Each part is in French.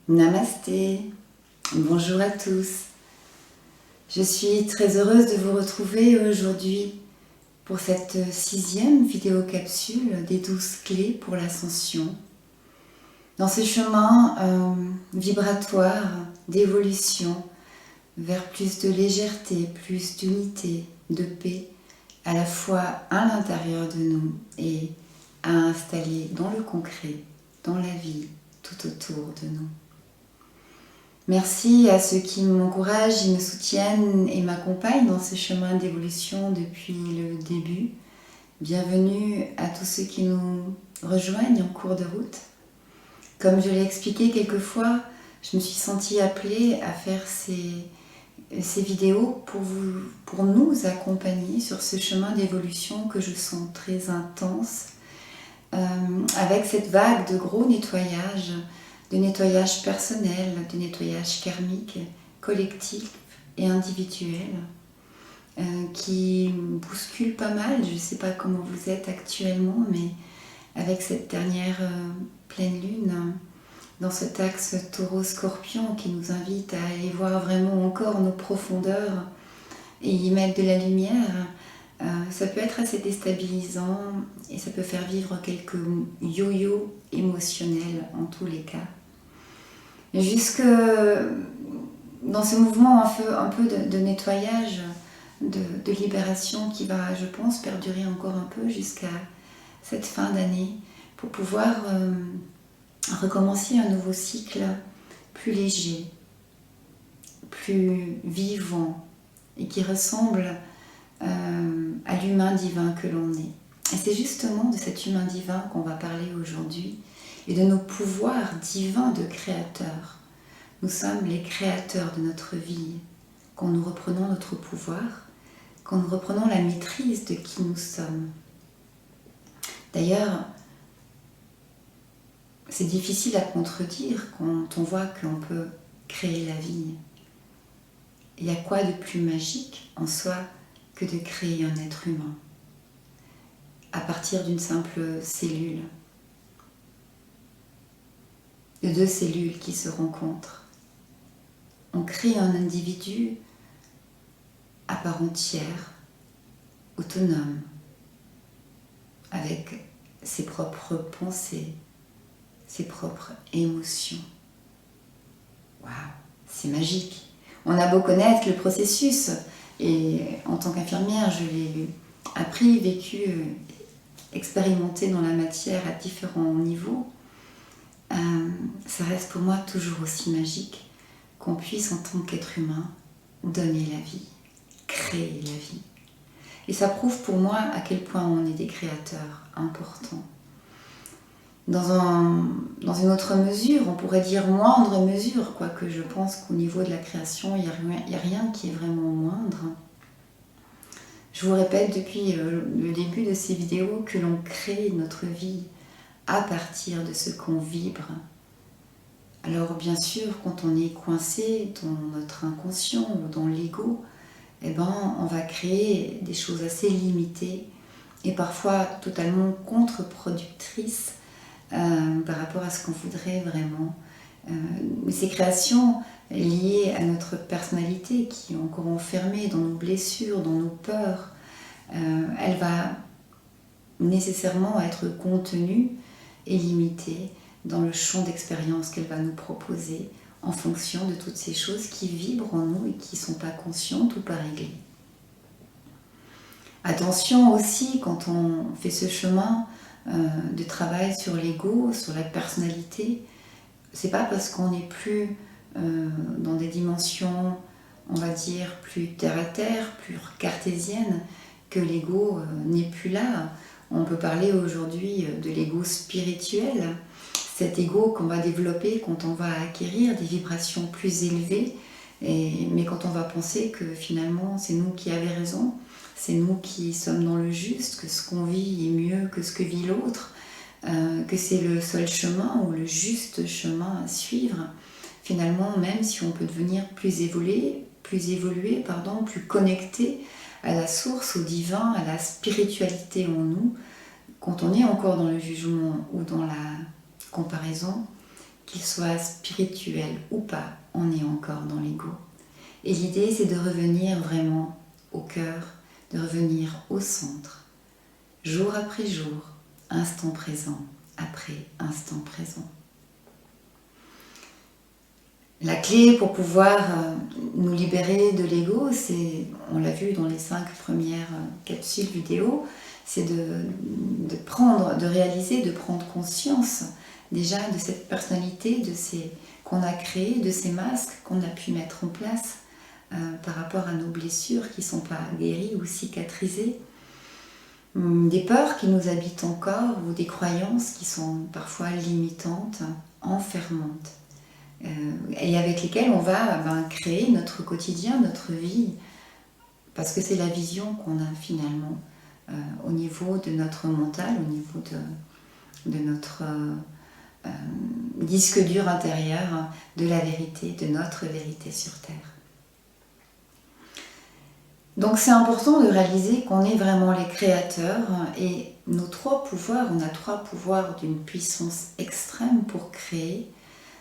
Namasté, bonjour à tous. Je suis très heureuse de vous retrouver aujourd'hui pour cette 6e vidéo capsule des 12 clés pour l'ascension. Dans ce chemin vibratoire d'évolution vers plus de légèreté, plus d'unité, de paix, à la fois à l'intérieur de nous et à installer dans le concret, dans la vie, tout autour de nous. Merci à ceux qui m'encouragent, me soutiennent et m'accompagnent dans ce chemin d'évolution depuis le début. Bienvenue à tous ceux qui nous rejoignent en cours de route. Comme je l'ai expliqué quelquefois, je me suis sentie appelée à faire ces vidéos pour nous accompagner sur ce chemin d'évolution que je sens très intense, avec cette vague de gros nettoyage, de nettoyage personnel, de nettoyage karmique, collectif et individuel, qui bouscule pas mal. Je ne sais pas comment vous êtes actuellement, mais avec cette dernière pleine lune, dans cet axe taureau-scorpion qui nous invite à aller voir vraiment encore nos profondeurs et y mettre de la lumière, ça peut être assez déstabilisant et ça peut faire vivre quelques yo-yo émotionnels en tous les cas. Jusque dans ce mouvement un peu de nettoyage, de libération qui va, je pense, perdurer encore un peu jusqu'à cette fin d'année pour pouvoir recommencer un nouveau cycle plus léger, plus vivant et qui ressemble à l'humain divin que l'on est. Et c'est justement de cet humain divin qu'on va parler aujourd'hui et de nos pouvoirs divins de créateurs. Nous sommes les créateurs de notre vie. Quand nous reprenons notre pouvoir, quand nous reprenons la maîtrise de qui nous sommes. D'ailleurs, c'est difficile à contredire quand on voit qu'on peut créer la vie. Il y a quoi de plus magique en soi que de créer un être humain à partir d'une simple cellule, de 2 cellules qui se rencontrent. On crée un individu à part entière, autonome, avec ses propres pensées, ses propres émotions. Waouh, c'est magique. On a beau connaître le processus, et en tant qu'infirmière, je l'ai appris, vécu, expérimenté dans la matière à différents niveaux. Ça reste pour moi toujours aussi magique qu'on puisse, en tant qu'être humain, donner la vie, créer la vie. Et ça prouve pour moi à quel point on est des créateurs importants. Dans une autre mesure, on pourrait dire moindre mesure, quoique je pense qu'au niveau de la création, il n'y a rien qui est vraiment moindre. Je vous répète depuis le début de ces vidéos que l'on crée notre vie à partir de ce qu'on vibre. Alors bien sûr, quand on est coincé dans notre inconscient ou dans l'ego, on va créer des choses assez limitées et parfois totalement contre-productrices par rapport à ce qu'on voudrait vraiment. Mais ces créations liées à notre personnalité qui est encore enfermée dans nos blessures, dans nos peurs, elle va nécessairement être contenue et limitée dans le champ d'expérience qu'elle va nous proposer en fonction de toutes ces choses qui vibrent en nous et qui ne sont pas conscientes ou pas réglées. Attention aussi quand on fait ce chemin de travail sur l'ego, sur la personnalité, c'est pas parce qu'on n'est plus dans des dimensions, on va dire, plus terre à terre, plus cartésiennes, que l'ego n'est plus là. On peut parler aujourd'hui de l'ego spirituel, cet ego qu'on va développer quand on va acquérir des vibrations plus élevées, mais quand on va penser que finalement c'est nous qui avons raison, c'est nous qui sommes dans le juste, que ce qu'on vit est mieux que ce que vit l'autre, que c'est le seul chemin ou le juste chemin à suivre. Finalement, même si on peut devenir plus évolué, plus connecté à la source, au divin, à la spiritualité en nous, quand on est encore dans le jugement ou dans la comparaison, qu'il soit spirituel ou pas, on est encore dans l'ego. Et l'idée, c'est de revenir vraiment au cœur, de revenir au centre, jour après jour, instant présent après instant présent. La clé pour pouvoir nous libérer de l'ego, c'est, on l'a vu dans les 5 premières capsules vidéo, c'est de réaliser, de prendre conscience déjà de cette personnalité, qu'on a créée, de ces masques qu'on a pu mettre en place par rapport à nos blessures qui ne sont pas guéries ou cicatrisées, des peurs qui nous habitent encore ou des croyances qui sont parfois limitantes, enfermantes. Et avec lesquels on va créer notre quotidien, notre vie, parce que c'est la vision qu'on a finalement au niveau de notre mental, au niveau de notre disque dur intérieur, de la vérité, de notre vérité sur Terre. Donc c'est important de réaliser qu'on est vraiment les créateurs et nos 3 pouvoirs, on a 3 pouvoirs d'une puissance extrême pour créer.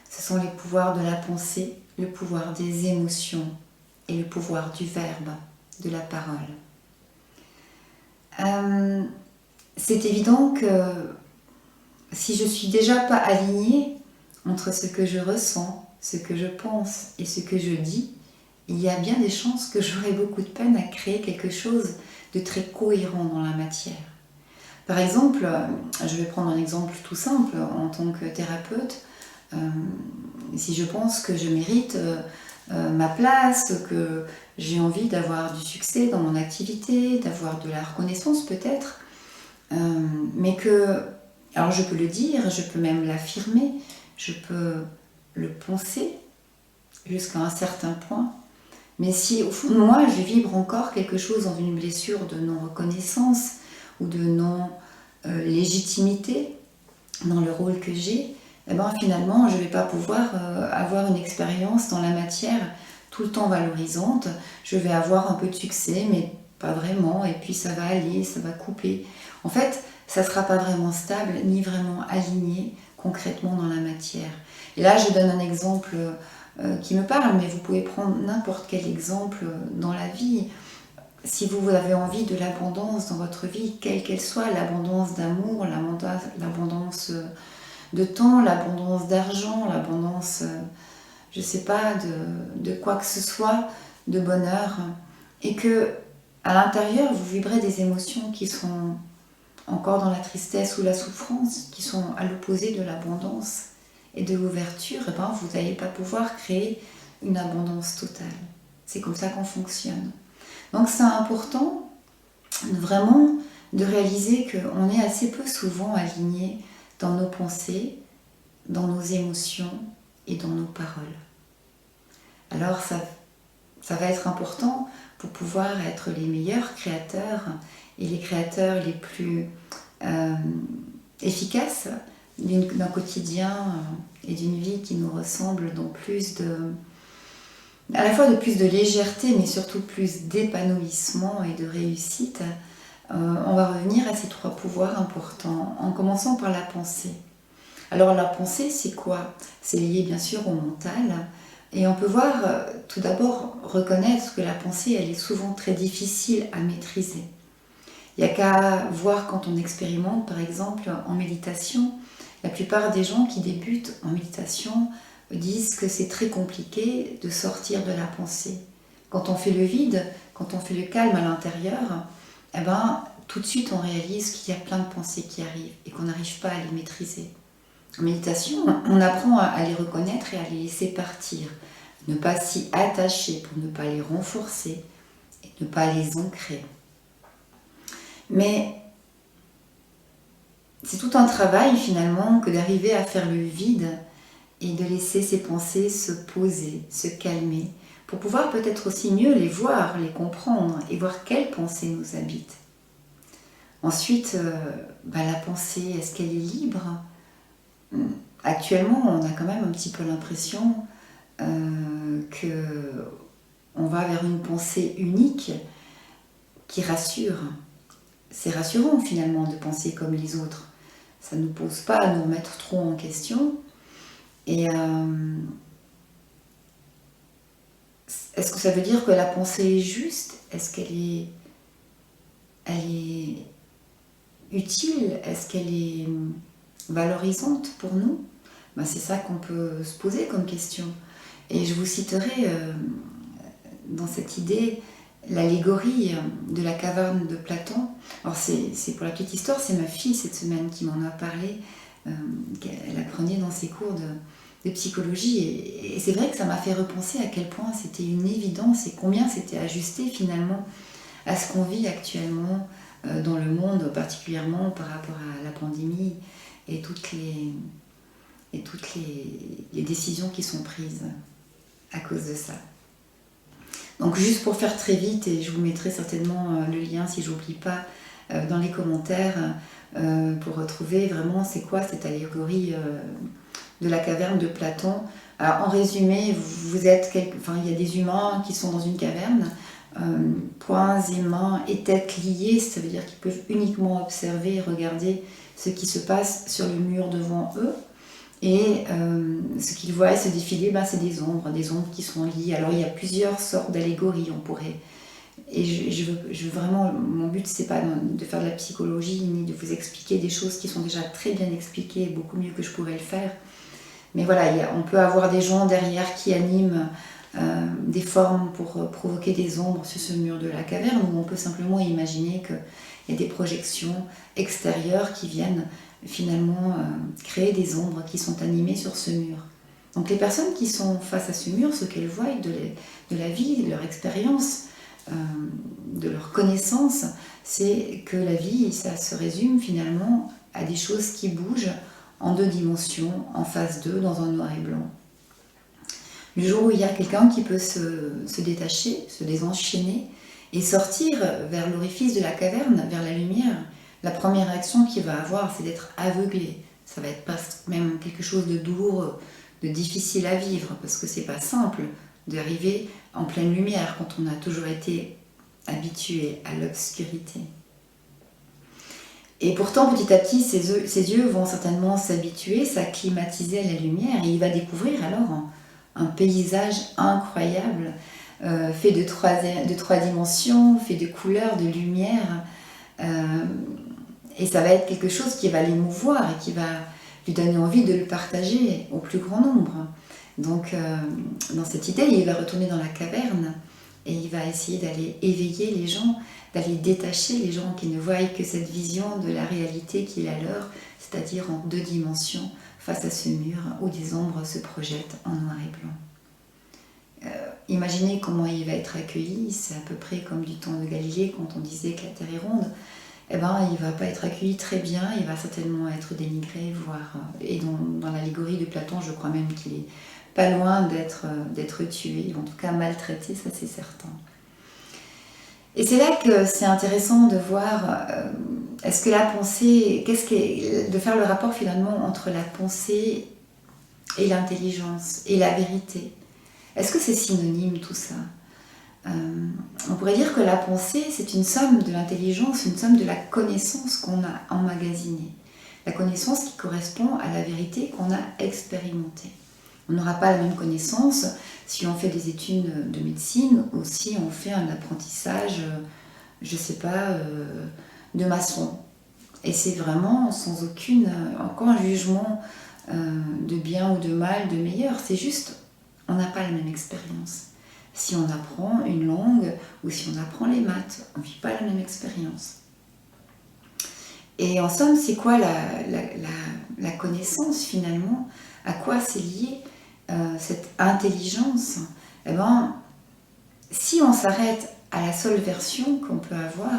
Ce sont les pouvoirs de la pensée, le pouvoir des émotions et le pouvoir du verbe, de la parole. C'est évident que si je suis déjà pas alignée entre ce que je ressens, ce que je pense et ce que je dis, il y a bien des chances que j'aurai beaucoup de peine à créer quelque chose de très cohérent dans la matière. Par exemple, je vais prendre un exemple tout simple en tant que thérapeute. Si je pense que je mérite ma place, que j'ai envie d'avoir du succès dans mon activité, d'avoir de la reconnaissance peut-être, mais que, alors je peux le dire, je peux même l'affirmer, je peux le penser jusqu'à un certain point, mais si au fond de moi je vibre encore quelque chose dans une blessure de non-reconnaissance ou de non-légitimité dans le rôle que j'ai, eh ben, finalement, je ne vais pas pouvoir avoir une expérience dans la matière tout le temps valorisante. Je vais avoir un peu de succès, mais pas vraiment, et puis ça va aller, ça va couper. En fait, ça ne sera pas vraiment stable, ni vraiment aligné concrètement dans la matière. Et là, je donne un exemple qui me parle, mais vous pouvez prendre n'importe quel exemple dans la vie. Si vous avez envie de l'abondance dans votre vie, quelle qu'elle soit, l'abondance d'amour, l'abondance de temps, l'abondance d'argent, l'abondance, je ne sais pas, de quoi que ce soit, de bonheur, et que à l'intérieur, vous vibrez des émotions qui sont encore dans la tristesse ou la souffrance, qui sont à l'opposé de l'abondance et de l'ouverture, et ben, vous n'allez pas pouvoir créer une abondance totale. C'est comme ça qu'on fonctionne. Donc c'est important vraiment de réaliser qu'on est assez peu souvent aligné dans nos pensées, dans nos émotions et dans nos paroles. Alors ça va être important pour pouvoir être les meilleurs créateurs et les créateurs les plus efficaces d'un quotidien et d'une vie qui nous ressemble dans à la fois de plus de légèreté, mais surtout plus d'épanouissement et de réussite. On va revenir à ces 3 pouvoirs importants, en commençant par la pensée. Alors la pensée, c'est quoi? C'est lié bien sûr au mental, et on peut voir, tout d'abord, reconnaître que la pensée, elle est souvent très difficile à maîtriser. Il n'y a qu'à voir quand on expérimente, par exemple, en méditation, la plupart des gens qui débutent en méditation disent que c'est très compliqué de sortir de la pensée. Quand on fait le vide, quand on fait le calme à l'intérieur, eh ben, tout de suite on réalise qu'il y a plein de pensées qui arrivent et qu'on n'arrive pas à les maîtriser. En méditation, on apprend à les reconnaître et à les laisser partir, ne pas s'y attacher pour ne pas les renforcer et ne pas les ancrer. Mais c'est tout un travail finalement que d'arriver à faire le vide et de laisser ces pensées se poser, se calmer, pour pouvoir peut-être aussi mieux les voir, les comprendre et voir quelles pensées nous habitent. Ensuite, la pensée, est-ce qu'elle est libre? Actuellement, on a quand même un petit peu l'impression qu'on va vers une pensée unique qui rassure. C'est rassurant finalement de penser comme les autres. Ça ne nous pose pas à nous remettre trop en question. Et est-ce que ça veut dire que la pensée est juste? Est-ce elle est utile? Est-ce qu'elle est valorisante pour nous? Ben, c'est ça qu'on peut se poser comme question. Et je vous citerai dans cette idée l'allégorie de la caverne de Platon. Alors c'est pour la petite histoire, c'est ma fille cette semaine qui m'en a parlé, qu'elle apprenait dans ses cours de psychologie. Et c'est vrai que ça m'a fait repenser à quel point c'était une évidence et combien c'était ajusté finalement à ce qu'on vit actuellement dans le monde, particulièrement par rapport à la pandémie et toutes les décisions qui sont prises à cause de ça. Donc juste pour faire très vite, et je vous mettrai certainement le lien si j'oublie pas dans les commentaires, pour retrouver vraiment c'est quoi cette allégorie de la caverne de Platon. Alors en résumé, il y a des humains qui sont dans une caverne, poings et mains et tête liées, ça veut dire qu'ils peuvent uniquement observer et regarder ce qui se passe sur le mur devant eux. Et ce qu'ils voient se défiler, c'est des ombres qui sont liées. Alors il y a plusieurs sortes d'allégories, on pourrait. Et je veux vraiment, mon but c'est pas de faire de la psychologie ni de vous expliquer des choses qui sont déjà très bien expliquées, beaucoup mieux que je pourrais le faire. Mais voilà, on peut avoir des gens derrière qui animent des formes pour provoquer des ombres sur ce mur de la caverne, ou on peut simplement imaginer qu'il y a des projections extérieures qui viennent finalement créer des ombres qui sont animées sur ce mur. Donc les personnes qui sont face à ce mur, ce qu'elles voient de la vie, de leur expérience, de leur connaissance, c'est que la vie, ça se résume finalement à des choses qui bougent en 2 dimensions, en phase 2, dans un noir et blanc. Le jour où il y a quelqu'un qui peut se détacher, se désenchaîner et sortir vers l'orifice de la caverne, vers la lumière, la première réaction qu'il va avoir, c'est d'être aveuglé. Ça va être même quelque chose de douloureux, de difficile à vivre, parce que c'est pas simple d'arriver en pleine lumière quand on a toujours été habitué à l'obscurité. Et pourtant, petit à petit, ses yeux vont certainement s'habituer, s'acclimatiser à la lumière, et il va découvrir alors un paysage incroyable, fait de 3 dimensions, fait de couleurs, de lumière. Et ça va être quelque chose qui va l'émouvoir et qui va lui donner envie de le partager au plus grand nombre. Donc, dans cette idée, il va retourner dans la caverne et il va essayer d'aller éveiller les gens, d'aller détacher les gens qui ne voient que cette vision de la réalité qui est la leur, c'est-à-dire en 2 dimensions, face à ce mur où des ombres se projettent en noir et blanc. Imaginez comment il va être accueilli, c'est à peu près comme du temps de Galilée quand on disait que la Terre est ronde. Il ne va pas être accueilli très bien, il va certainement être dénigré, voire... Et dans l'allégorie de Platon, je crois même qu'il est pas loin d'être tué, en tout cas maltraité, ça c'est certain. Et c'est là que c'est intéressant de voir, est-ce que la pensée, de faire le rapport finalement entre la pensée et l'intelligence, et la vérité. Est-ce que c'est synonyme tout ça ? On pourrait dire que la pensée, c'est une somme de l'intelligence, une somme de la connaissance qu'on a emmagasinée. La connaissance qui correspond à la vérité qu'on a expérimentée. On n'aura pas la même connaissance si on fait des études de médecine ou si on fait un apprentissage, je ne sais pas, de maçon. Et c'est vraiment sans aucun jugement de bien ou de mal, de meilleur. C'est juste, on n'a pas la même expérience. Si on apprend une langue ou si on apprend les maths, on ne vit pas la même expérience. Et en somme, c'est quoi la connaissance finalement ? À quoi c'est lié cette intelligence ? Eh bien, si on s'arrête à la seule version qu'on peut avoir,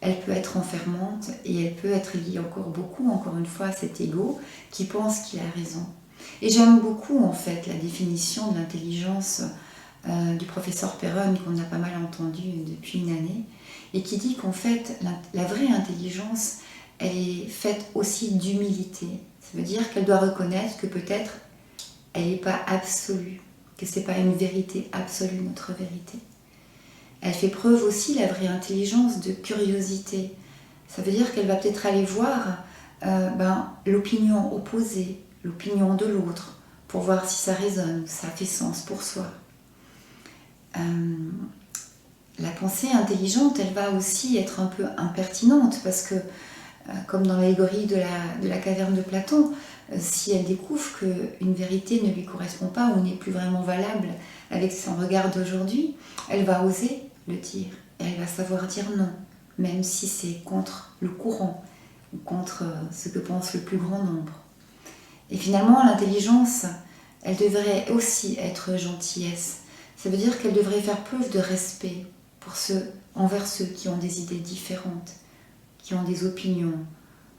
elle peut être enfermante et elle peut être liée encore une fois, à cet ego qui pense qu'il a raison. Et j'aime beaucoup en fait la définition de l'intelligence du professeur Perron qu'on a pas mal entendu depuis une année et qui dit qu'en fait la vraie intelligence elle est faite aussi d'humilité. Ça veut dire qu'elle doit reconnaître que peut-être elle n'est pas absolue, que c'est pas une vérité absolue notre vérité. Elle fait preuve aussi, la vraie intelligence, de curiosité. Ça veut dire qu'elle va peut-être aller voir l'opinion opposée, l'opinion de l'autre, pour voir si ça résonne, ça fait sens pour soi. La pensée intelligente, elle va aussi être un peu impertinente parce que, comme dans l'allégorie de la caverne de Platon, si elle découvre qu'une vérité ne lui correspond pas ou n'est plus vraiment valable avec son regard d'aujourd'hui, elle va oser le dire et elle va savoir dire non, même si c'est contre le courant ou contre ce que pense le plus grand nombre. Et finalement, l'intelligence, elle devrait aussi être gentillesse. Ça veut dire qu'elle devrait faire preuve de respect envers ceux qui ont des idées différentes, qui ont des opinions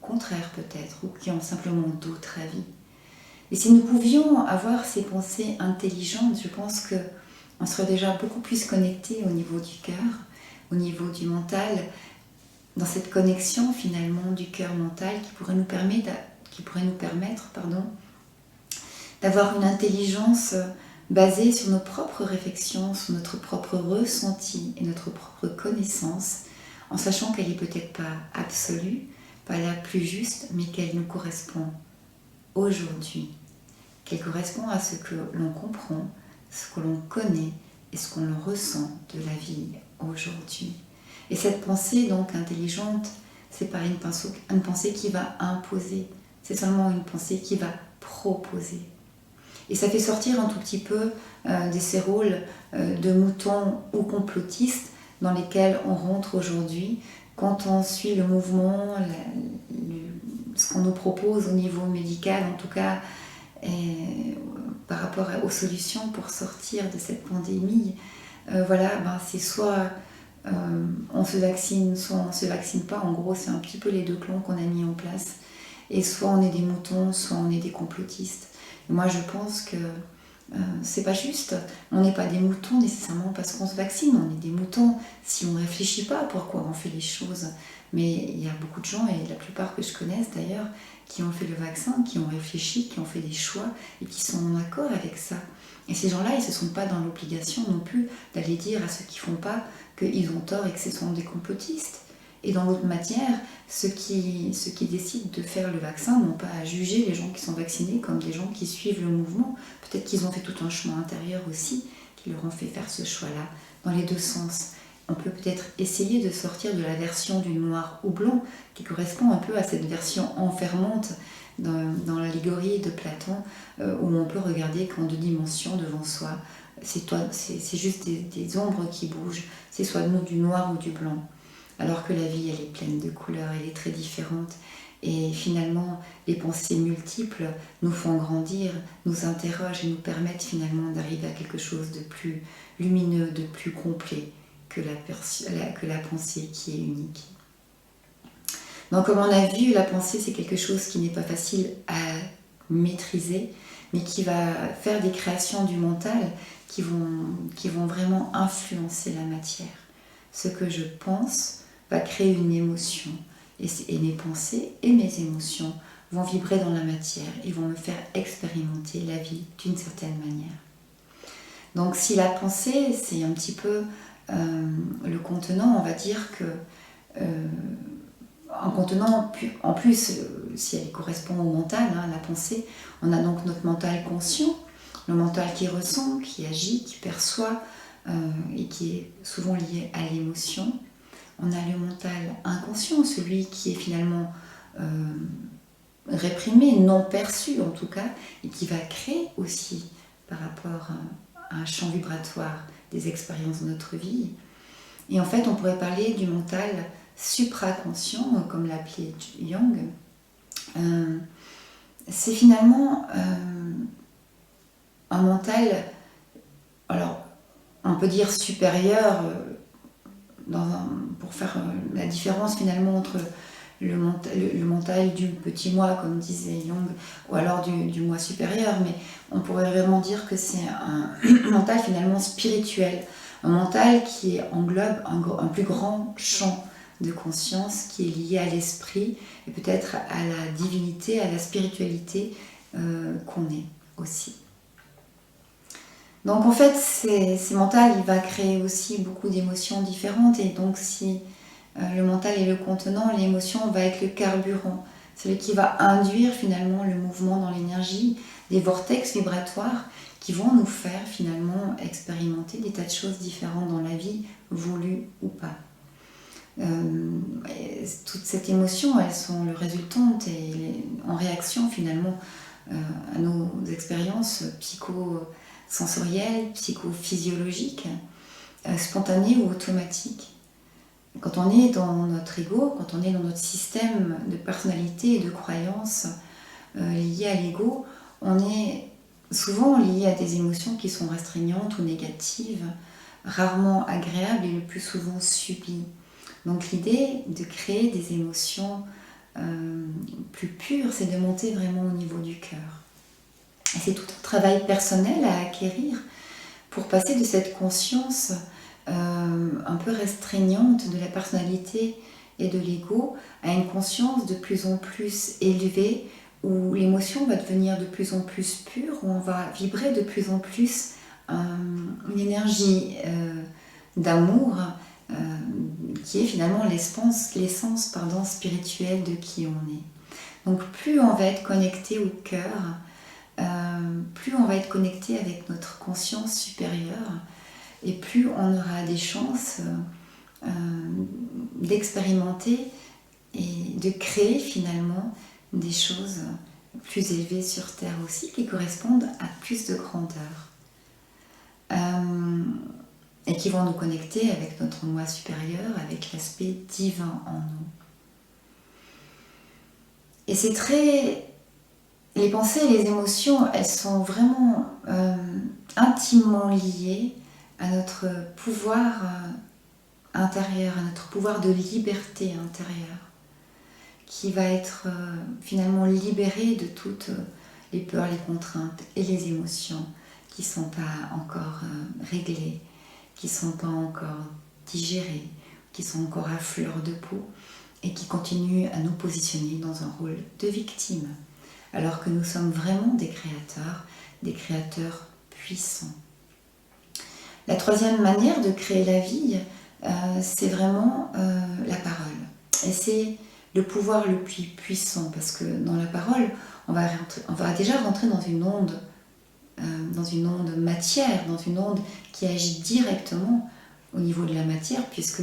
contraires peut-être, ou qui ont simplement d'autres avis. Et si nous pouvions avoir ces pensées intelligentes, je pense qu'on serait déjà beaucoup plus connectés au niveau du cœur, au niveau du mental, dans cette connexion finalement du cœur-mental qui pourrait nous permettre d'avoir une intelligence basée sur nos propres réflexions, sur notre propre ressenti et notre propre connaissance, en sachant qu'elle n'est peut-être pas absolue, pas la plus juste, mais qu'elle nous correspond aujourd'hui, qu'elle correspond à ce que l'on comprend, ce que l'on connaît et ce qu'on ressent de la vie aujourd'hui. Et cette pensée donc intelligente, c'est pas une pensée qui va imposer, c'est seulement une pensée qui va proposer. Et ça fait sortir un tout petit peu de ces rôles de moutons ou complotistes dans lesquels on rentre aujourd'hui quand on suit le mouvement, ce qu'on nous propose au niveau médical en tout cas, par rapport aux solutions pour sortir de cette pandémie. C'est soit on se vaccine, soit on ne se vaccine pas. En gros, c'est un petit peu les deux clans qu'on a mis en place. Et soit on est des moutons, soit on est des complotistes. Et moi, je pense que c'est pas juste. On n'est pas des moutons nécessairement parce qu'on se vaccine. On est des moutons si on ne réfléchit pas à pourquoi on fait les choses. Mais il y a beaucoup de gens, et la plupart que je connaisse d'ailleurs, qui ont fait le vaccin, qui ont réfléchi, qui ont fait des choix et qui sont en accord avec ça. Et ces gens-là, ils ne se sont pas dans l'obligation non plus d'aller dire à ceux qui ne font pas qu'ils ont tort et que ce sont des complotistes. Et dans l'autre matière, ceux qui décident de faire le vaccin n'ont pas à juger les gens qui sont vaccinés comme des gens qui suivent le mouvement. Peut-être qu'ils ont fait tout un chemin intérieur aussi, qui leur ont fait faire ce choix-là, dans les deux sens. On peut peut-être essayer de sortir de la version du noir ou blanc, qui correspond un peu à cette version enfermante dans l'allégorie de Platon, où on peut regarder qu'en deux dimensions devant soi, c'est juste des ombres qui bougent, c'est soit du noir ou du blanc. Alors que la vie, elle est pleine de couleurs, elle est très différente. Et finalement, les pensées multiples nous font grandir, nous interrogent et nous permettent finalement d'arriver à quelque chose de plus lumineux, de plus complet que la pensée qui est unique. Donc comme on a vu, la pensée, c'est quelque chose qui n'est pas facile à maîtriser, mais qui va faire des créations du mental qui vont vraiment influencer la matière. Ce que je pense va créer une émotion. Et mes pensées et mes émotions vont vibrer dans la matière et vont me faire expérimenter la vie d'une certaine manière. Donc si la pensée, c'est un petit peu le contenant, on va dire que un contenant, en plus, si elle correspond au mental, la pensée, on a donc notre mental conscient, le mental qui ressent, qui agit, qui perçoit et qui est souvent lié à l'émotion. On a le mental inconscient, celui qui est finalement réprimé, non perçu en tout cas, et qui va créer aussi par rapport à un champ vibratoire des expériences de notre vie. Et en fait, on pourrait parler du mental supraconscient, comme l'appelait Jung. C'est finalement un mental, alors on peut dire supérieur, pour faire la différence finalement entre le mental du petit moi, comme disait Jung, ou alors du moi supérieur, mais on pourrait vraiment dire que c'est un mental finalement spirituel, un mental qui englobe un plus grand champ de conscience qui est lié à l'esprit et peut-être à la divinité, à la spiritualité qu'on est aussi. Donc en fait, ces mental, il va créer aussi beaucoup d'émotions différentes et donc si le mental est le contenant, l'émotion va être le carburant. celui qui va induire finalement le mouvement dans l'énergie, des vortex vibratoires qui vont nous faire finalement expérimenter des tas de choses différentes dans la vie, voulues ou pas. Toute cette émotion, elles sont le résultante et en réaction finalement à nos expériences psychosensorielles, psychophysiologiques, spontanées ou automatiques. Quand on est dans notre ego, quand on est dans notre système de personnalité et de croyances liées à l'ego, on est souvent lié à des émotions qui sont restreignantes ou négatives, rarement agréables et le plus souvent subies. Donc l'idée de créer des émotions plus pures, c'est de monter vraiment au niveau du cœur. Et c'est tout un travail personnel à acquérir pour passer de cette conscience un peu restreignante de la personnalité et de l'ego à une conscience de plus en plus élevée où l'émotion va devenir de plus en plus pure, où on va vibrer de plus en plus une énergie d'amour qui est finalement l'essence spirituelle de qui on est. Donc plus on va être connecté au cœur, plus on va être connecté avec notre conscience supérieure et plus on aura des chances d'expérimenter et de créer finalement des choses plus élevées sur Terre aussi qui correspondent à plus de grandeur et qui vont nous connecter avec notre moi supérieur, avec l'aspect divin en nous. Et c'est très... Les pensées et les émotions, elles sont vraiment intimement liées à notre pouvoir intérieur, à notre pouvoir de liberté intérieure, qui va être finalement libéré de toutes les peurs, les contraintes et les émotions qui ne sont pas encore réglées, qui ne sont pas encore digérées, qui sont encore à fleur de peau et qui continuent à nous positionner dans un rôle de victime, alors que nous sommes vraiment des créateurs puissants. La troisième manière de créer la vie, c'est vraiment la parole. Et c'est le pouvoir le plus puissant, parce que dans la parole, on va déjà rentrer dans une onde matière, dans une onde qui agit directement au niveau de la matière, puisque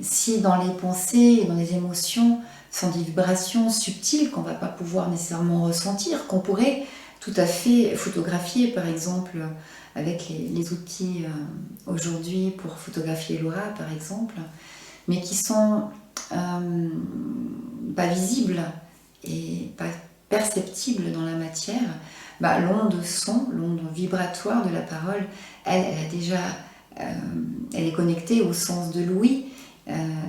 si dans les pensées et dans les émotions sont des vibrations subtiles qu'on ne va pas pouvoir nécessairement ressentir, qu'on pourrait tout à fait photographier, par exemple, avec les outils aujourd'hui pour photographier l'aura, par exemple, mais qui sont pas visibles et pas perceptibles dans la matière, l'onde son, l'onde vibratoire de la parole, elle est connectée au sens de l'ouïe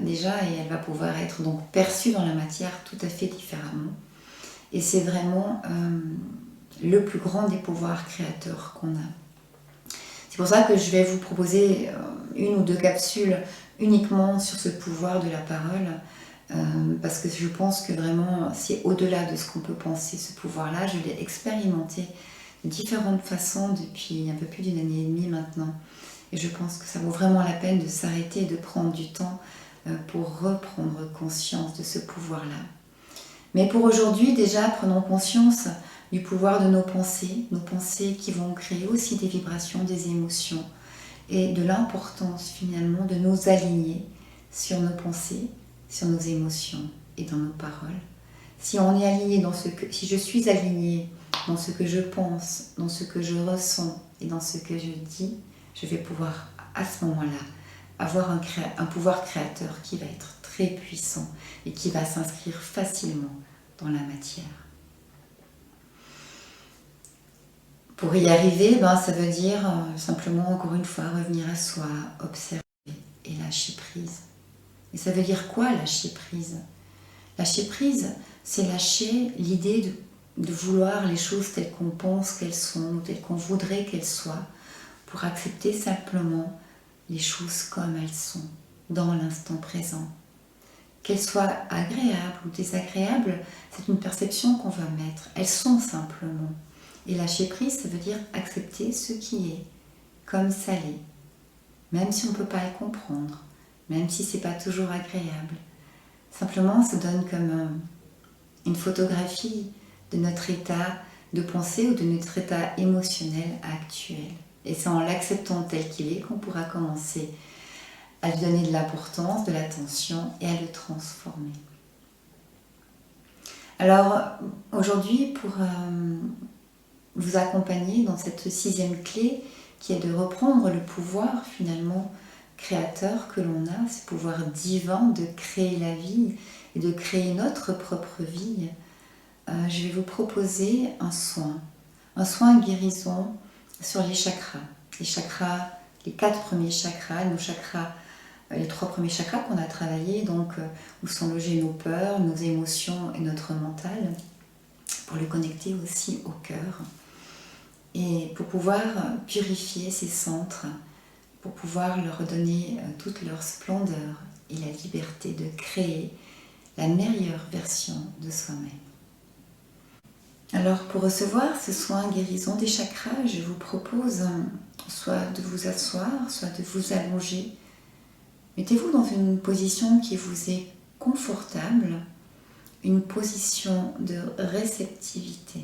déjà, et elle va pouvoir être donc perçue dans la matière tout à fait différemment. Et c'est vraiment le plus grand des pouvoirs créateurs qu'on a. C'est pour ça que je vais vous proposer une ou deux capsules uniquement sur ce pouvoir de la parole, parce que je pense que vraiment c'est au-delà de ce qu'on peut penser, ce pouvoir-là. Je l'ai expérimenté de différentes façons depuis un peu plus d'une année et demie maintenant, et je pense que ça vaut vraiment la peine de s'arrêter et de prendre du temps pour reprendre conscience de ce pouvoir-là. Mais pour aujourd'hui, déjà, prenons conscience du pouvoir de nos pensées qui vont créer aussi des vibrations, des émotions, et de l'importance finalement de nous aligner sur nos pensées, sur nos émotions et dans nos paroles. Si on est aligné si je suis alignée dans ce que je pense, dans ce que je ressens et dans ce que je dis, je vais pouvoir à ce moment-là avoir un pouvoir créateur qui va être très puissant et qui va s'inscrire facilement dans la matière. Pour y arriver, ça veut dire simplement, encore une fois, revenir à soi, observer et lâcher prise. Et ça veut dire quoi, lâcher prise? Lâcher prise, c'est lâcher l'idée de vouloir les choses telles qu'on pense qu'elles sont, telles qu'on voudrait qu'elles soient, pour accepter simplement les choses comme elles sont, dans l'instant présent. Qu'elles soient agréables ou désagréables, c'est une perception qu'on va mettre. Elles sont simplement. Et lâcher prise, ça veut dire accepter ce qui est, comme ça l'est. Même si on ne peut pas le comprendre, même si ce n'est pas toujours agréable. Simplement, ça donne comme une photographie de notre état de pensée ou de notre état émotionnel actuel. Et c'est en l'acceptant tel qu'il est qu'on pourra commencer à lui donner de l'importance, de l'attention et à le transformer. Alors aujourd'hui, pour vous accompagner dans cette 6e clé, qui est de reprendre le pouvoir finalement créateur que l'on a, ce pouvoir divin de créer la vie et de créer notre propre vie, je vais vous proposer un soin guérison sur les chakras. Les chakras, les 4 premiers chakras, nos chakras, les 3 premiers chakras qu'on a travaillés, donc où sont logées nos peurs, nos émotions et notre mental, pour les connecter aussi au cœur. Et pour pouvoir purifier ces centres, pour pouvoir leur redonner toute leur splendeur et la liberté de créer la meilleure version de soi-même. Alors pour recevoir ce soin guérison des chakras, je vous propose soit de vous asseoir, soit de vous allonger. Mettez-vous dans une position qui vous est confortable, une position de réceptivité.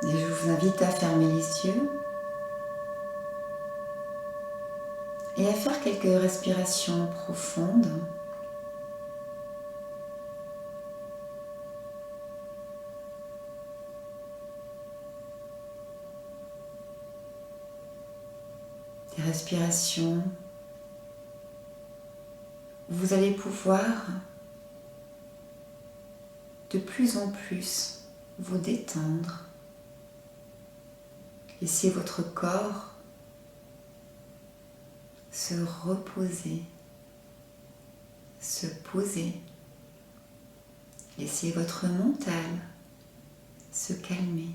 Et je vous invite à fermer les yeux et à faire quelques respirations profondes. Des respirations où vous allez pouvoir de plus en plus vous détendre. Laissez votre corps se reposer, se poser. Laissez votre mental se calmer.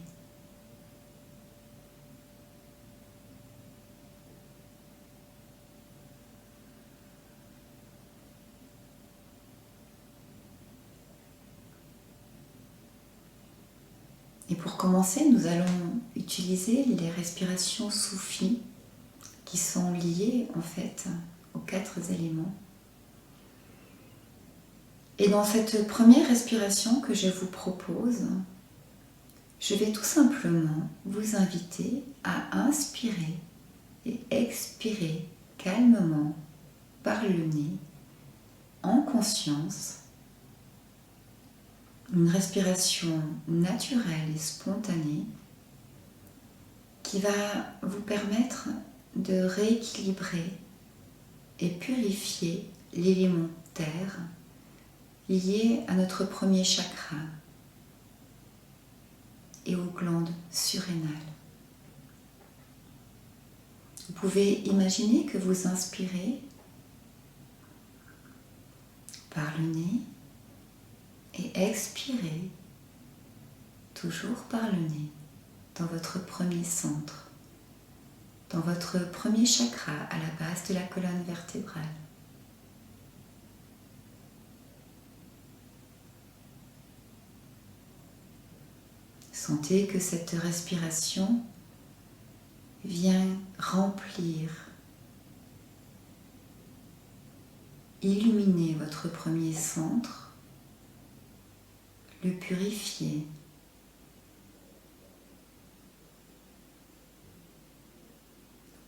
Et pour commencer, nous allons utiliser les respirations soufis qui sont liées en fait aux 4 éléments. Et dans cette première respiration que je vous propose, je vais tout simplement vous inviter à inspirer et expirer calmement par le nez, en conscience, une respiration naturelle et spontanée qui va vous permettre de rééquilibrer et purifier l'élément terre lié à notre premier chakra et aux glandes surrénales. Vous pouvez imaginer que vous inspirez par le nez et expirez toujours par le nez dans votre premier centre, dans votre premier chakra à la base de la colonne vertébrale. Sentez que cette respiration vient remplir, illuminer votre premier centre, le purifier.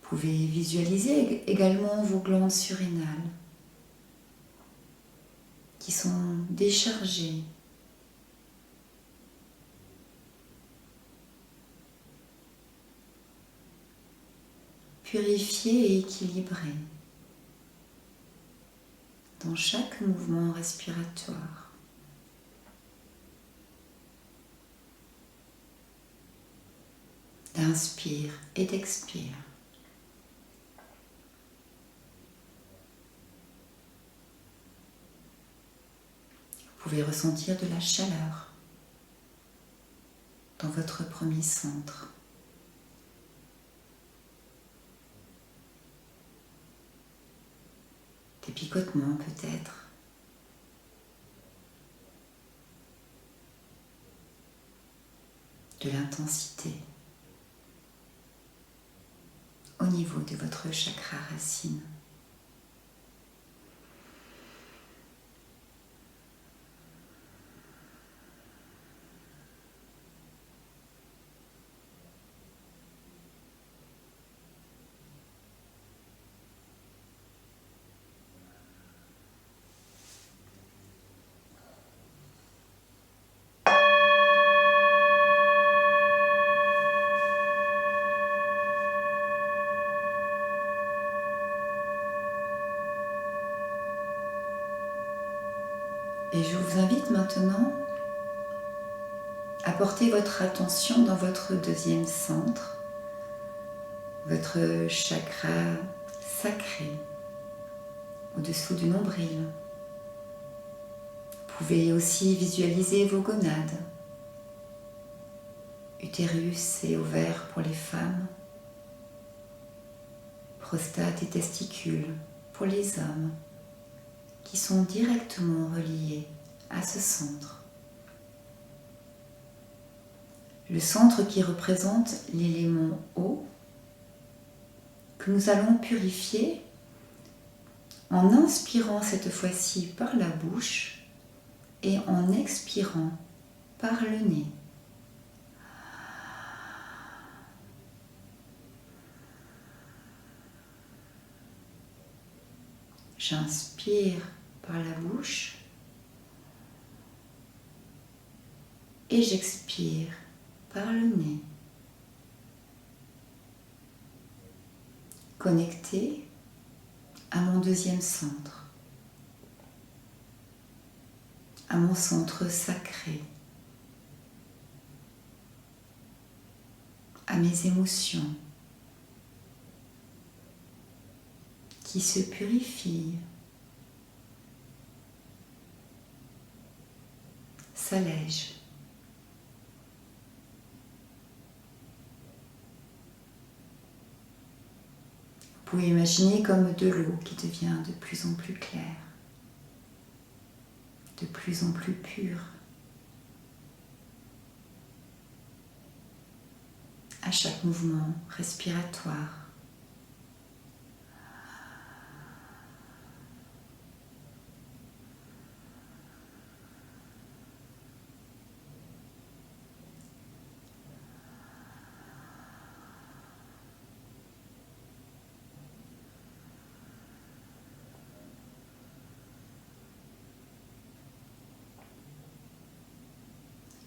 Vous pouvez visualiser également vos glandes surrénales qui sont déchargées, purifiées et équilibrées dans chaque mouvement respiratoire. D'inspire et d'expire. Vous pouvez ressentir de la chaleur dans votre premier centre. Des picotements peut-être, de l'intensité au niveau de votre chakra racine. Et je vous invite maintenant à porter votre attention dans votre deuxième centre, votre chakra sacré, au-dessous du nombril. Vous pouvez aussi visualiser vos gonades, utérus et ovaires pour les femmes, prostate et testicules pour les hommes, qui sont directement reliés à ce centre. Le centre qui représente l'élément eau, que nous allons purifier en inspirant cette fois-ci par la bouche et en expirant par le nez. J'inspire par la bouche et j'expire par le nez. Connecté à mon deuxième centre, à mon centre sacré, à mes émotions qui se purifient, s'allègent. Vous pouvez imaginer comme de l'eau qui devient de plus en plus claire, de plus en plus pure. À chaque mouvement respiratoire.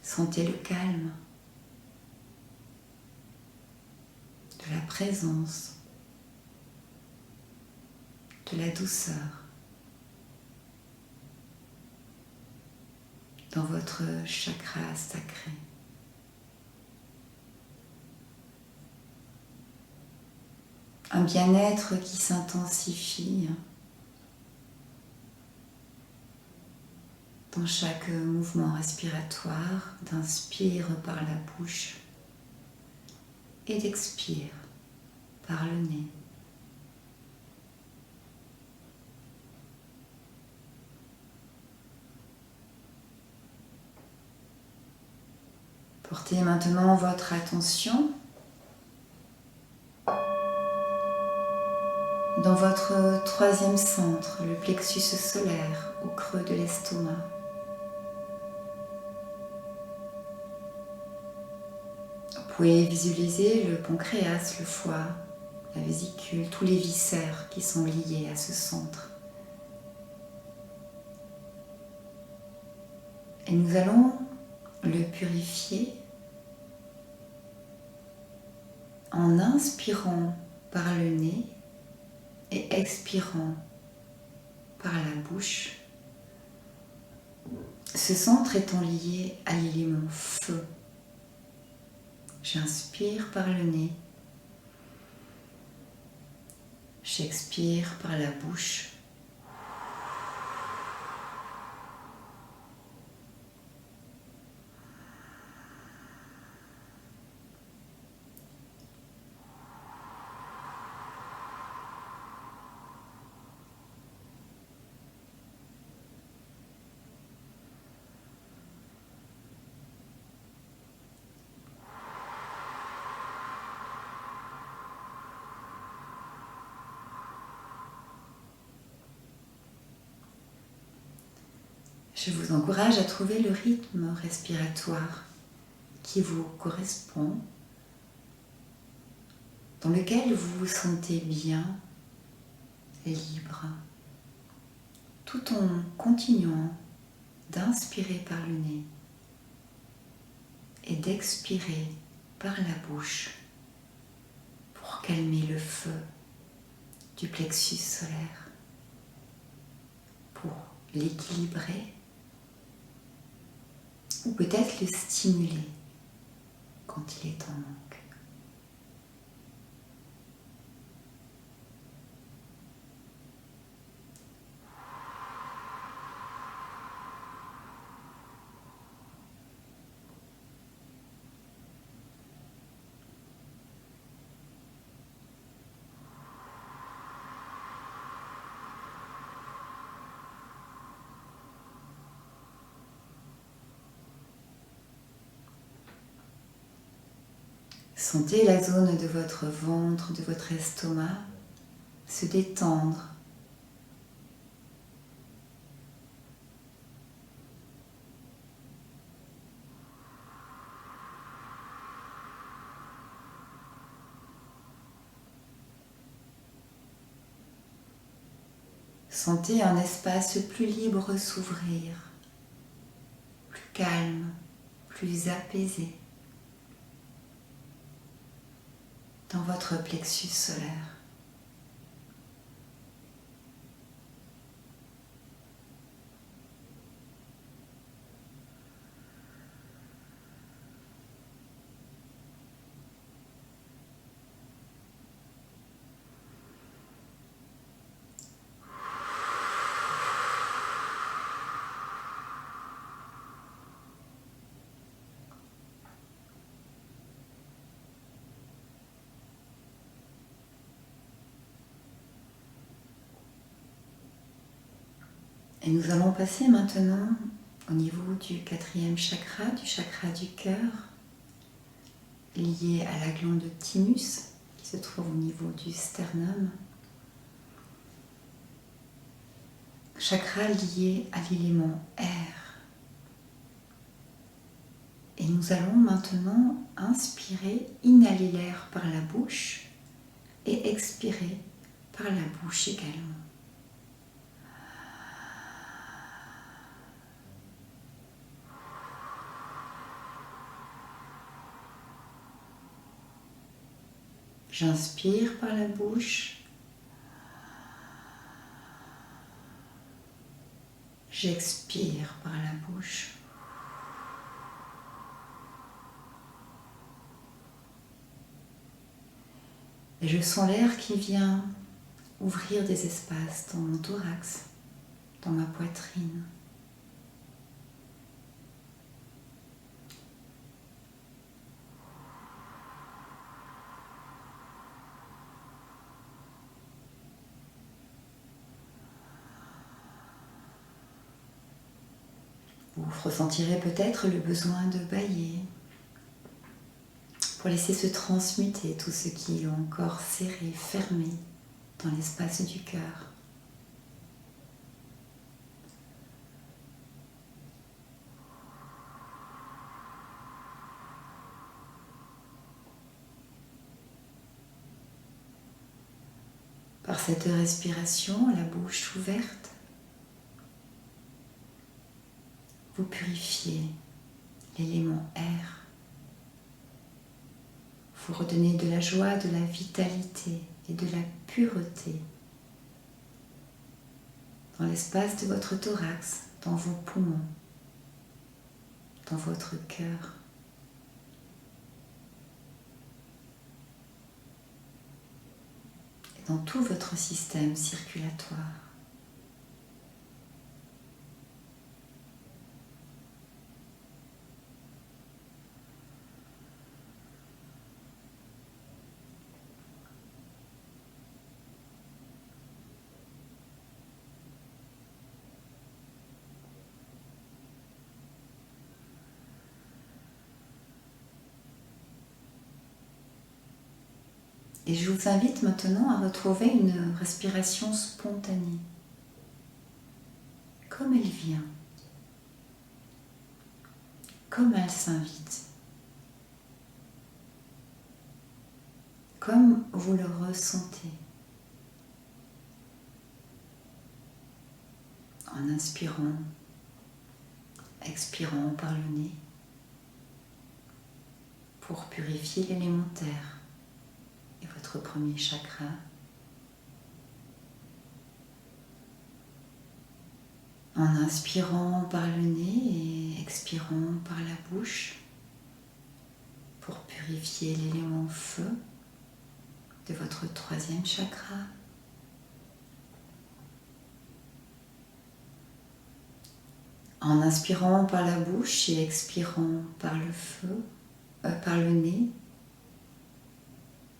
Sentez le calme, de la présence, de la douceur dans votre chakra sacré. Un bien-être qui s'intensifie dans chaque mouvement respiratoire, d'inspire par la bouche et d'expire par le nez. Portez maintenant votre attention dans votre troisième centre, le plexus solaire au creux de l'estomac. Vous pouvez visualiser le pancréas, le foie, la vésicule, tous les viscères qui sont liés à ce centre. Et nous allons le purifier en inspirant par le nez et expirant par la bouche. Ce centre étant lié à l'élément feu. J'inspire par le nez, j'expire par la bouche. Je vous encourage à trouver le rythme respiratoire qui vous correspond, dans lequel vous vous sentez bien et libre, tout en continuant d'inspirer par le nez et d'expirer par la bouche pour calmer le feu du plexus solaire, pour l'équilibrer ou peut-être le stimuler quand il est en manque. Sentez la zone de votre ventre, de votre estomac se détendre. Sentez un espace plus libre s'ouvrir, plus calme, plus apaisé dans votre plexus solaire. Et nous allons passer maintenant au niveau du 4e chakra, du chakra du cœur, lié à la glande thymus qui se trouve au niveau du sternum. Chakra lié à l'élément air. Et nous allons maintenant inspirer, inhaler l'air par la bouche et expirer par la bouche également. J'inspire par la bouche. J'expire par la bouche. Et je sens l'air qui vient ouvrir des espaces dans mon thorax, dans ma poitrine. Vous ressentirez peut-être le besoin de bâiller pour laisser se transmuter tout ce qui est encore serré, fermé dans l'espace du cœur. Par cette respiration, la bouche ouverte, vous purifiez l'élément air. Vous redonnez de la joie, de la vitalité et de la pureté dans l'espace de votre thorax, dans vos poumons, dans votre cœur. Et dans tout votre système circulatoire. Et je vous invite maintenant à retrouver une respiration spontanée, comme elle vient, comme elle s'invite, comme vous le ressentez, en inspirant, expirant par le nez, pour purifier l'élément terre et votre premier chakra. En inspirant par le nez et expirant par la bouche pour purifier l'élément feu de votre troisième chakra. En inspirant par la bouche et expirant par le feu, par le nez,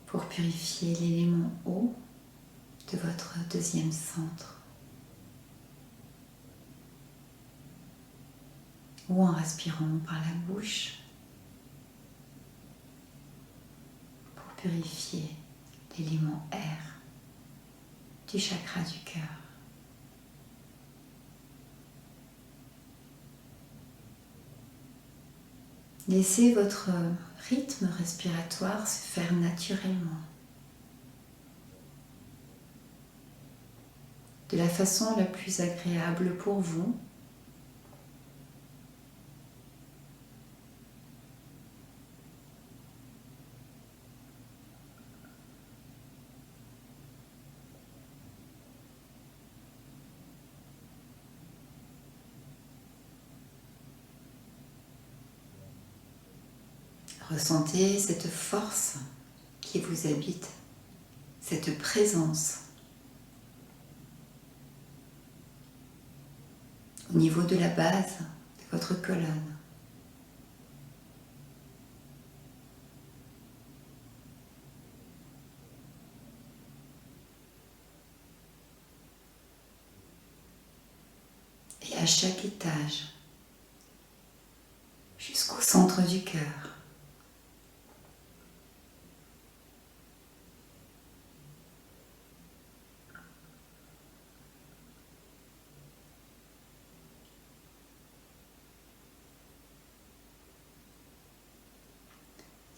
pour purifier l'élément eau de votre deuxième centre. Ou en respirant par la bouche pour purifier l'élément air du chakra du cœur. Laissez votre rythme respiratoire se faire naturellement, de la façon la plus agréable pour vous. Ressentez cette force qui vous habite, cette présence au niveau de la base de votre colonne. Et à chaque étage, jusqu'au centre du cœur.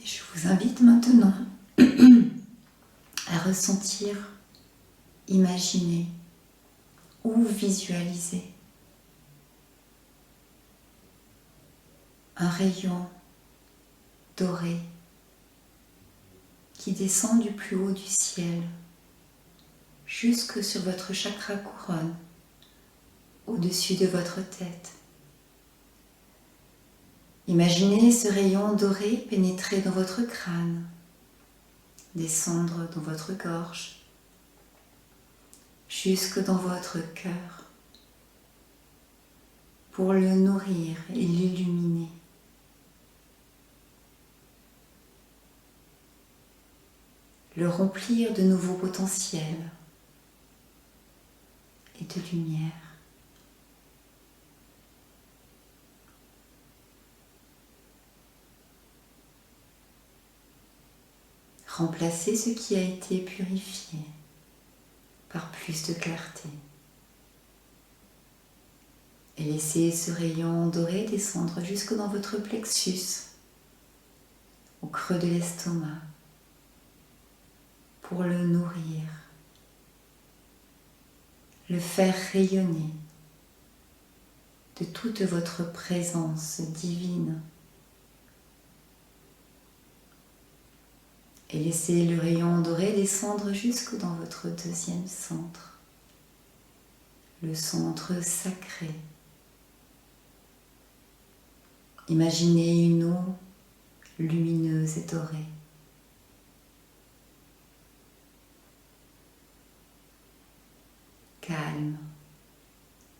Et je vous invite maintenant à ressentir, imaginer ou visualiser un rayon doré qui descend du plus haut du ciel jusque sur votre chakra couronne, au-dessus de votre tête. Imaginez ce rayon doré pénétrer dans votre crâne, descendre dans votre gorge, jusque dans votre cœur, pour le nourrir et l'illuminer. Le remplir de nouveaux potentiels et de lumière. Remplacez ce qui a été purifié par plus de clarté. Et laissez ce rayon doré descendre jusque dans votre plexus, au creux de l'estomac, pour le nourrir, le faire rayonner de toute votre présence divine. Et laissez le rayon doré descendre jusque dans votre deuxième centre, le centre sacré. Imaginez une eau lumineuse et dorée. Calme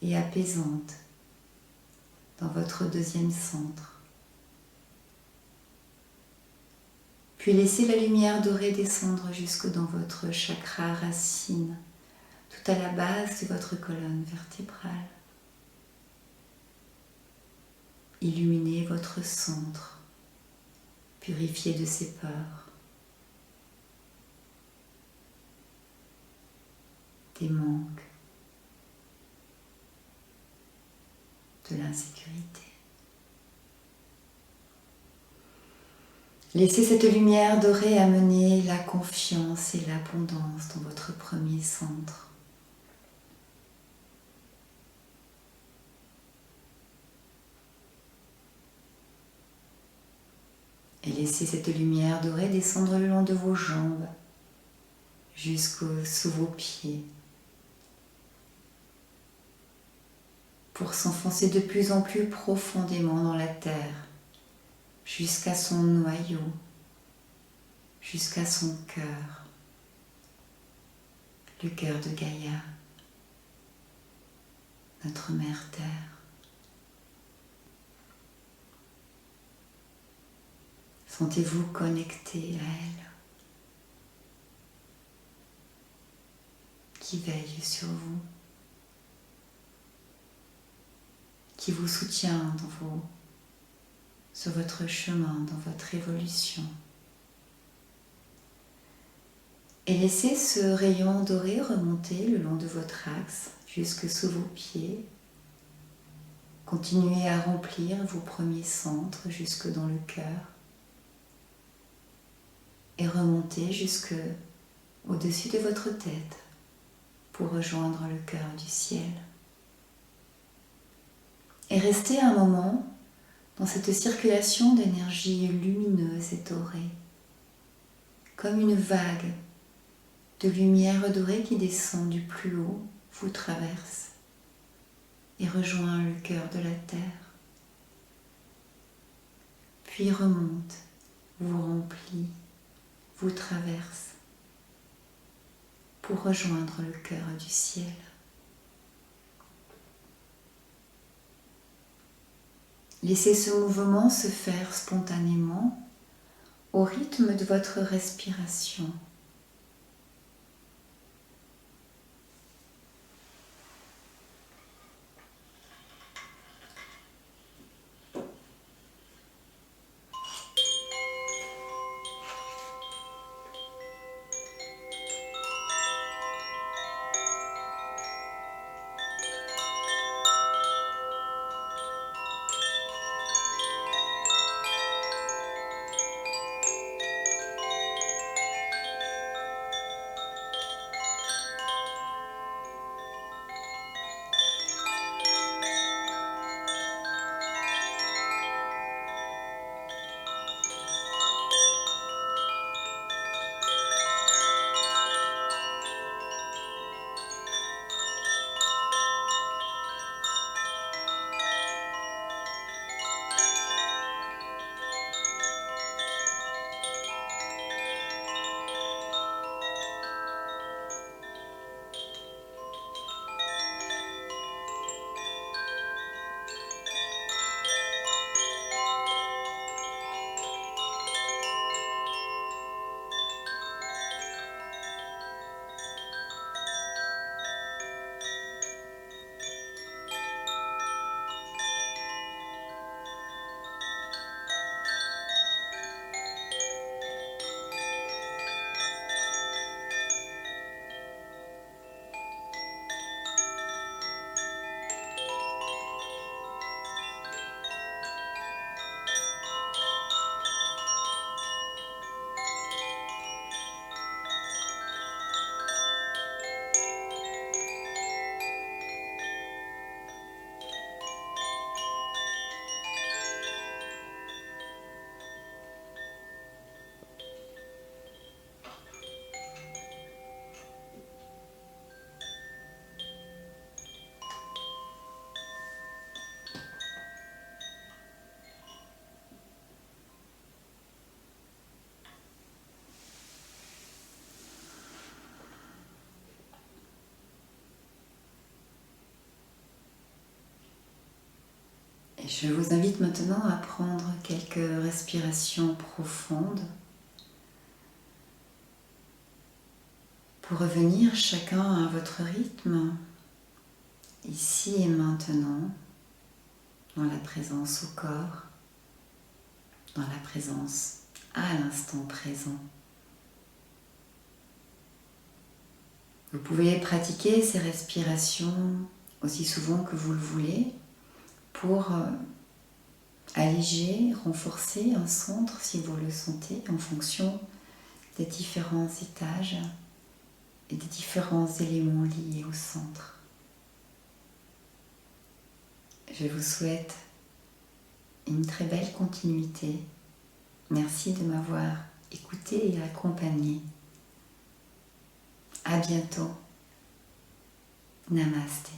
et apaisante dans votre deuxième centre. Puis laissez la lumière dorée descendre jusque dans votre chakra racine, tout à la base de votre colonne vertébrale. Illuminez votre centre, purifiez de ses peurs, des manques, de l'insécurité. Laissez cette lumière dorée amener la confiance et l'abondance dans votre premier centre. Et laissez cette lumière dorée descendre le long de vos jambes sous vos pieds pour s'enfoncer de plus en plus profondément dans la terre jusqu'à son noyau, jusqu'à son cœur, le cœur de Gaïa, notre mère terre. Sentez-vous connecté à elle, qui veille sur vous, qui vous soutient sur votre chemin, dans votre évolution. Et laissez ce rayon doré remonter le long de votre axe jusque sous vos pieds. Continuez à remplir vos premiers centres jusque dans le cœur et remontez jusque au-dessus de votre tête pour rejoindre le cœur du ciel. Et restez un moment dans cette circulation d'énergie lumineuse et dorée, comme une vague de lumière dorée qui descend du plus haut, vous traverse et rejoint le cœur de la terre, puis remonte, vous remplit, vous traverse pour rejoindre le cœur du ciel. Laissez ce mouvement se faire spontanément au rythme de votre respiration. Je vous invite maintenant à prendre quelques respirations profondes pour revenir chacun à votre rythme, ici et maintenant, dans la présence au corps, dans la présence à l'instant présent. Vous pouvez pratiquer ces respirations aussi souvent que vous le voulez pour alléger, renforcer un centre si vous le sentez en fonction des différents étages et des différents éléments liés au centre. Je vous souhaite une très belle continuité. Merci de m'avoir écouté et accompagné. À bientôt. Namasté.